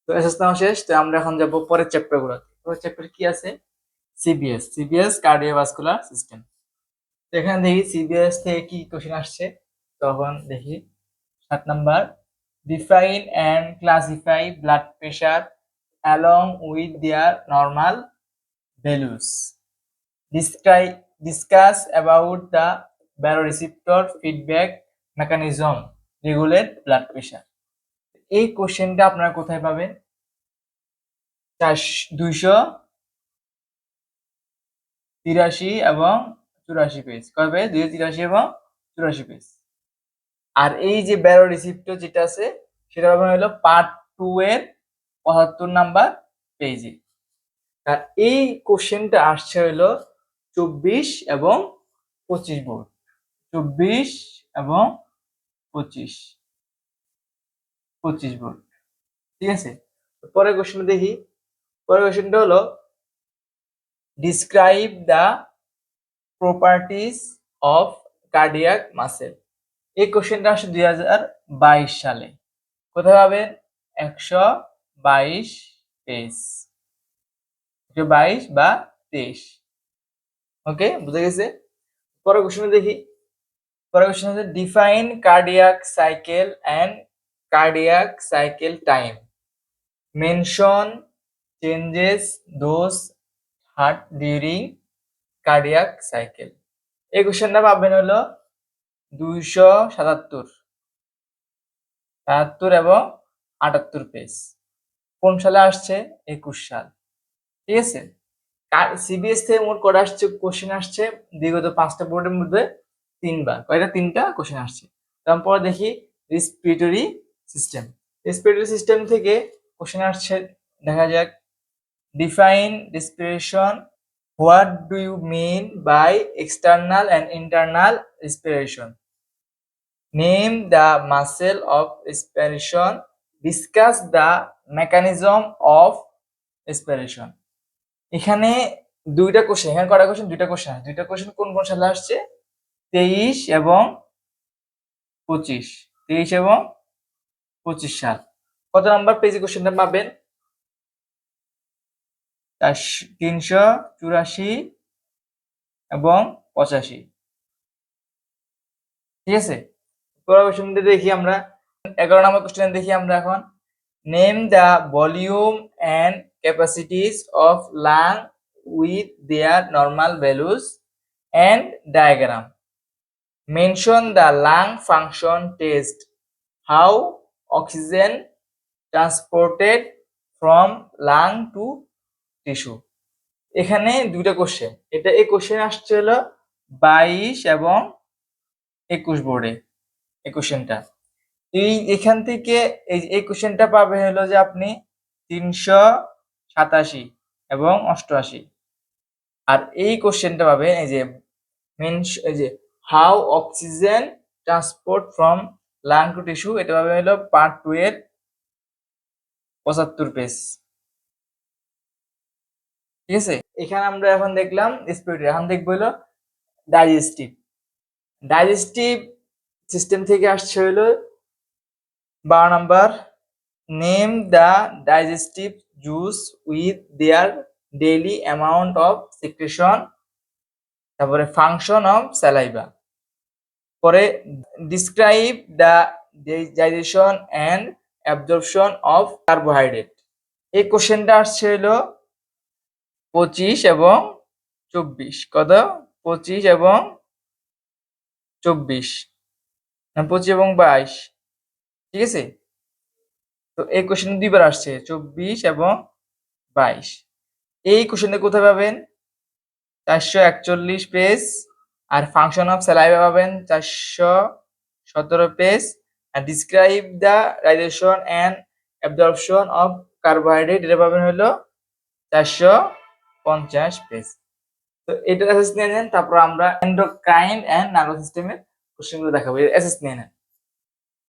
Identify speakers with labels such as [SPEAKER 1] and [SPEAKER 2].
[SPEAKER 1] তো এসএস নেওয়া শেষ। তো আমরা এখন যাব পরের চ্যাপ্টার গুলোতে। পরের চ্যাপ্টার কি আছে? CBS cardiovascular system. তো এখানে দেখি সিবিএস থেকে কি কোশ্চেন আসছে। তখন দেখি 7 number, define and classify blood pressure along with their normal values. Discuss about the baroreceptor feedback mechanism regulate blood pressure. এই কোশ্চেনটা আপনারা কোথায় পাবেন? 283 এবং 84 পেজ। কয় পেজ? 283 এবং 84 পেজ। আর এই যে baroreceptor যেটা আছে সেটা পাবেন হলো পার্ট 2 এর 75 নাম্বার পেজে। আর এই কোশ্চেনটা আসছে হলো 24 এবং 25 বোর্ড। 24 এবং 25 বোর্ড। ঠিক আছে? পরের কোশ্চেন দেখি। পরের কোশ্চেনটা হলো describe the properties of cardiac muscle. এই কোশ্চেনটা আসছে 2022 সালে। কোথায় পাবেন? 122 পেজ, 122 বা 23। ওকে, বুঝা গেছে? পরের কোশ্চেন দেখি। পরের কোশ্চেন হচ্ছে define cardiac cycle and cardiac cycle time, mention changes those heart during cardiac cycle. এই কোশ্চেনটা পাবেন হলো 277 এবং 78 পেজ। কোন সালে আসছে? 21 সাল। ঠিক আছে? সিবিএস থেকে মোট কটা আসছে কোশ্চেন আসছে বিগত 5টা বোর্ডের মধ্যে 3বার। কয়টা? 3টা কোশ্চেন আসছে। তারপর দেখি রেসপিরেটরি সিস্টেম। রেসপিরেটরি সিস্টেম থেকে কোশ্চেন আসছে, দেখা যাক। Define respiration, what do you mean by external and internal respiration, name the muscle of respiration, discuss the mechanism of respiration. এখানে দুইটা কোশ্চেন, এখানে কটা কোশ্চেন? দুইটা কোশ্চেন। দুইটা কোশ্চেন কোন কোন সালে আসছে? 23 এবং 25। 23 এবং 25 সাল। কত নাম্বার পেজে কোশ্চেনটা পাবেন? 384 এবং 85। ঠিক আছে? পরের কোশ্চেনটা দেখি আমরা। 11 নম্বর কোশ্চেন দেখি আমরা এখন। Name the volume and capacities of lung with their normal values and diagram, mention the lung function test, how oxygen transported from lung to tissue. এখানে দুইটা কোশ্চেন। এই কোশ্চেন আসছে হলো 22 এবং 21 বোর্ডে। এই কোশ্চেনটা এখান থেকে এই কোশ্চেনটা পাবে হলো যে আপনি 387 এবং 88। আর এই কোশ্চেনটা পাবেন এই যে how oxygen transport from lung to tissue, এটা পাবে হলো পার্ট 2 এর 75 পেজ। ঠিক আছে? এখানে আমরা এখন দেখলাম রেসপিরেটরি। এখন দেখবো হলো ডাইজেস্টিভ। ডাইজেস্টিভ সিস্টেম থেকে আসছে হলো 12 number, name the digestive juice with their daily amount of secretion, তারপরে ফাংশন অফ স্যালাইভা। পরে describe the digestion and absorption of carbohydrate. এই কোশ্চেনটা আসছে হলো 25 এবং 24। কত? 25 এবং 24, 25 এবং 22। ঠিক আছে? তো এই কোশ্চেন দুইবার আসছে, 24 এবং 22। এই কোশ্চেনটা কোথায় পাবেন? 441 পেজ। আর ফাংশন অফ স্যালাইভা পাবেন 417 পেজ। আর describe the digestion and absorption of carbohydrate, এটা পাবেন হলো 450 পেজ। তো এটা অ্যাসেস নিয়ে নেন। তারপর আমরা এন্ডোক্রাইন অ্যান্ড নার্ভাস সিস্টেমের কোশ্চেনগুলো দেখাবো। অ্যাসেস নিয়ে নেন।